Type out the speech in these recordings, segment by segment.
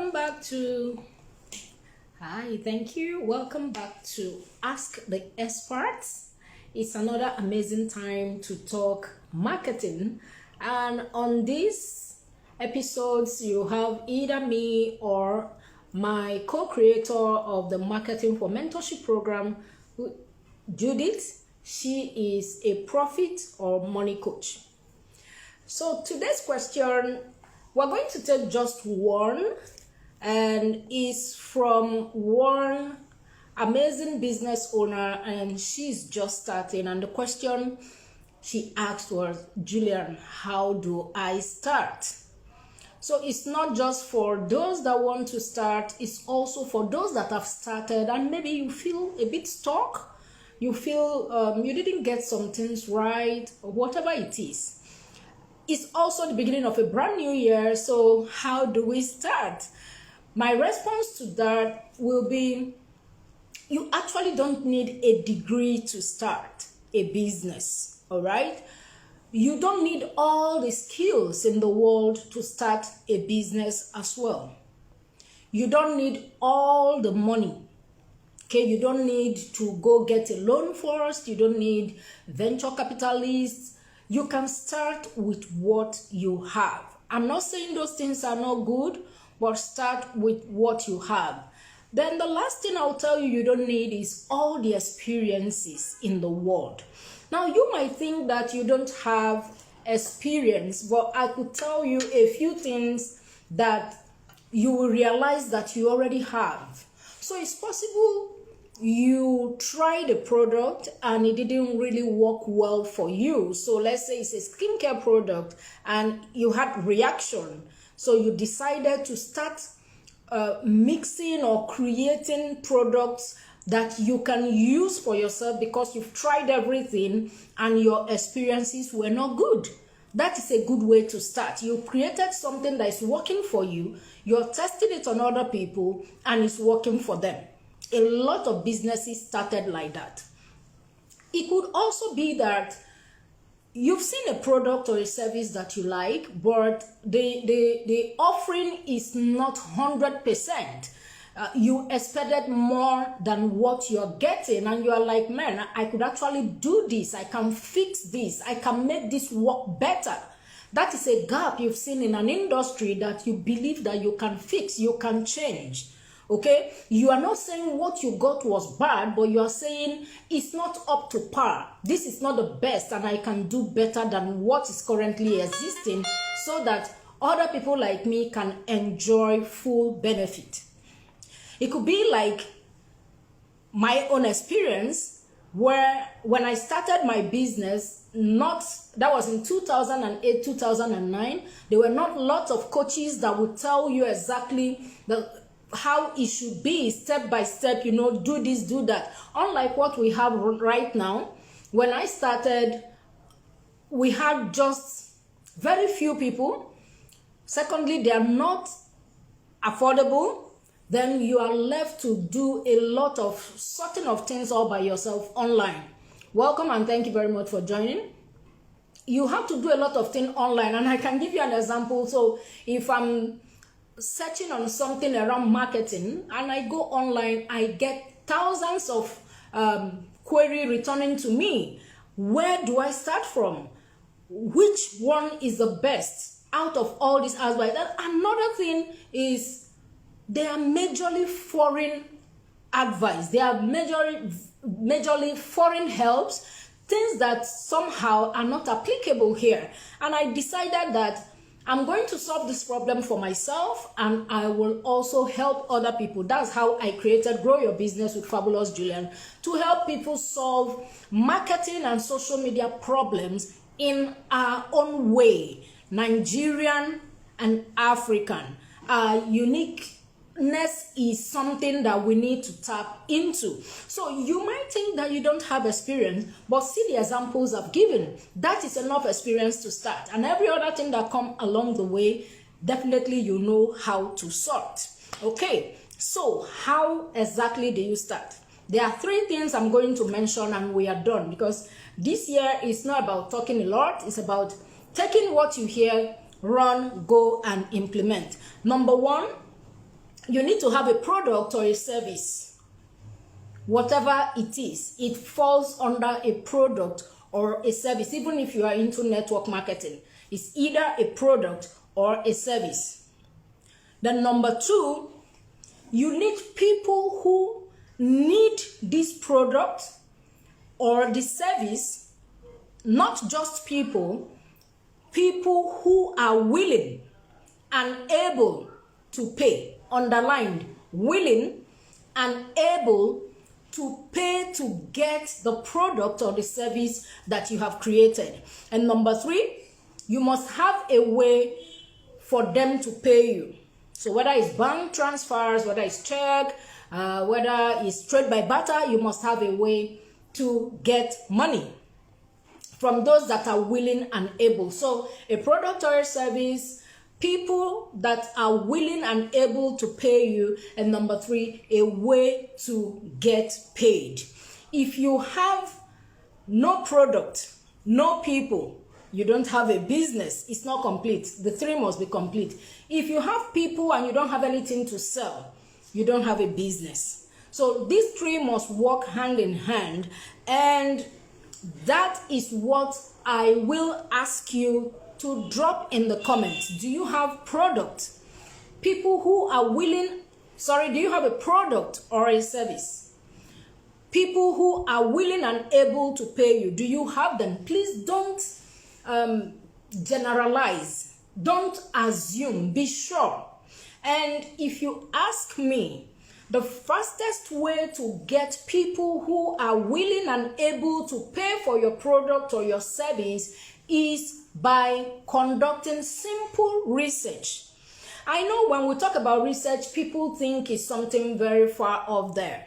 welcome back to Hi, thank you. Welcome back to Ask the Experts. It's another amazing time to talk marketing, and on these episodes you have either me or my co-creator of the Marketing for Mentorship program, Judith. She is a profit or money coach. So today's question, we're going to take just one, and is from one amazing business owner, and she's just starting. And the question she asked was, Julian, how do I start? So it's not just for those that want to start, it's also for those that have started and maybe you feel a bit stuck, you feel you didn't get some things right, or whatever it is. It's also the beginning of a brand new year, so how do we start? My response to that will be, you actually don't need a degree to start a business, all right? You don't need all the skills in the world to start a business as well. You don't need all the money, okay? You don't need to go get a loan first. You don't need venture capitalists. You can start with what you have. I'm not saying those things are not good, but start with what you have. Then the last thing I'll tell you don't need is all the experiences in the world. Now, you might think that you don't have experience, but I could tell you a few things that you will realize that you already have. So it's possible you tried a product and it didn't really work well for you. So let's say it's a skincare product and you had reaction. So you decided to start mixing or creating products that you can use for yourself because you've tried everything and your experiences were not good. That is a good way to start. You created something that is working for you, you're testing it on other people, and it's working for them. A lot of businesses started like that. It could also be that you've seen a product or a service that you like, but the offering is not 100%. You expected more than what you're getting, and you're like, man, I could actually do this. I can fix this. I can make this work better. That is a gap you've seen in an industry that you believe that you can fix, you can change. Okay, you are not saying what you got was bad, but you are saying it's not up to par. This is not the best, and I can do better than what is currently existing so that other people like me can enjoy full benefit. It could be like my own experience where when I started my business, that was in 2008, 2009, there were not lots of coaches that would tell you exactly how it should be step by step, do this, do that. Unlike what we have right now, when I started, we had just very few people. Secondly, they are not affordable. Then you are left to do a lot of sorting of things all by yourself online. Welcome and thank you very much for joining. You have to do a lot of things online, and I can give you an example. So if I'm searching on something around marketing and I go online, I get thousands of query returning to me. Where do I start from? Which one is the best out of all these aspects? Another thing is they are majorly foreign advice. They are majorly foreign helps, things that somehow are not applicable here. And I decided that I'm going to solve this problem for myself, and I will also help other people. That's how I created Grow Your Business with Fabulous Julian, to help people solve marketing and social media problems in our own way, Nigerian and African. Uniqueness is something that we need to tap into. So you might think that you don't have experience, but see the examples I've given. That is enough experience to start. And every other thing that comes along the way, definitely you know how to sort. Okay, so how exactly do you start? There are three things I'm going to mention and we are done, because this year is not about talking a lot. It's about taking what you hear, run, go, and implement. Number one, you need to have a product or a service. Whatever it is, it falls under a product or a service. Even if you are into network marketing, it's either a product or a service. Then number 2, you need people who need this product or the service, not just people who are willing and able to pay. Underlined, willing and able to pay to get the product or the service that you have created. And number 3, you must have a way for them to pay you. So whether it's bank transfers, whether it's check, whether it's trade by barter, you must have a way to get money from those that are willing and able. So a product or a service, people that are willing and able to pay you, and number 3, a way to get paid. If you have no product, no people, you don't have a business. It's not complete. The 3 must be complete. If you have people and you don't have anything to sell, you don't have a business. So these 3 must work hand in hand, and that is what I will ask you to drop in the comments. Do you have product? People who are willing, do you have a product or a service? People who are willing and able to pay you, do you have them? Please don't generalize. Don't assume. Be sure. And if you ask me, the fastest way to get people who are willing and able to pay for your product or your service is by conducting simple research. I know when we talk about research, people think it's something very far off there.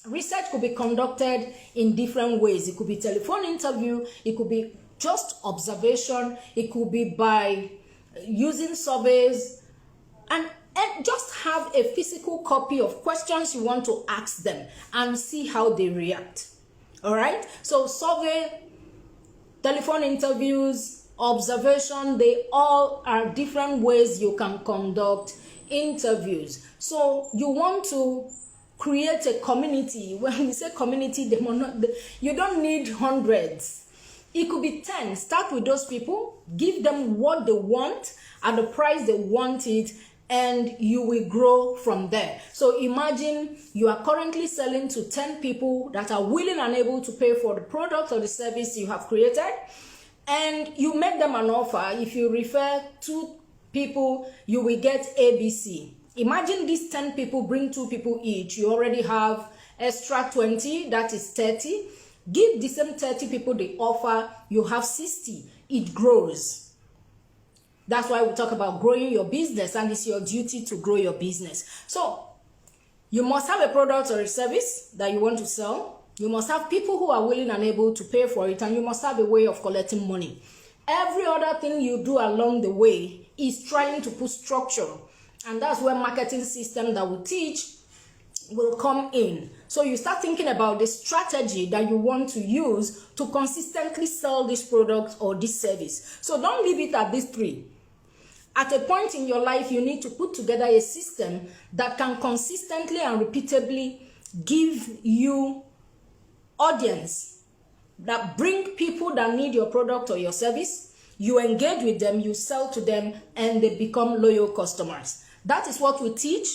Research could be conducted in different ways. It could be telephone interview, it could be just observation, it could be by using surveys, and just have a physical copy of questions you want to ask them and see how they react. All right? So survey, telephone interviews, observation, they all are different ways you can conduct interviews. So you want to create a community. When we say community, you don't need hundreds. It could be 10. Start with those people, give them what they want at the price they want it, and you will grow from there. So imagine you are currently selling to 10 people that are willing and able to pay for the product or the service you have created, and you make them an offer. If you refer 2 people, you will get ABC. Imagine these 10 people bring 2 people each. You already have extra 20, that is 30. Give the same 30 people the offer, you have 60. It grows. That's why we talk about growing your business, and it's your duty to grow your business. So you must have a product or a service that you want to sell. You must have people who are willing and able to pay for it, and you must have a way of collecting money. Every other thing you do along the way is trying to put structure, and that's where marketing system that we teach will come in. So you start thinking about the strategy that you want to use to consistently sell this product or this service. So don't leave it at these 3. At a point in your life, you need to put together a system that can consistently and repeatably give you audience, that bring people that need your product or your service. You engage with them, you sell to them, and they become loyal customers. That is what we teach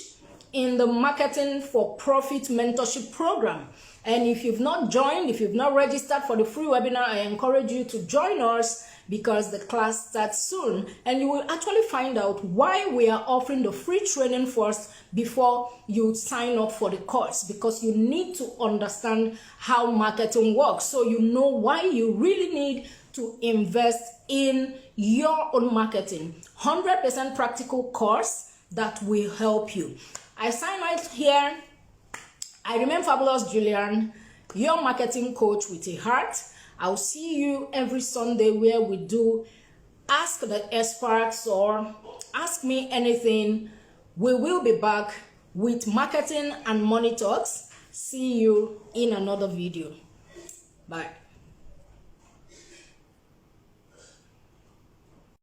in the Marketing for Profit Mentorship Program. And if you've not joined, if you've not registered for the free webinar, I encourage you to join us, because the class starts soon, and you will actually find out why we are offering the free training first before you sign up for the course, because you need to understand how marketing works, so you know why you really need to invest in your own marketing. 100% practical course that will help you. I sign right here. I remain Fabulous Julian, your marketing coach with a heart. I'll see you every Sunday where we do Ask the Experts or Ask Me Anything. We will be back with marketing and money talks. See you in another video. Bye.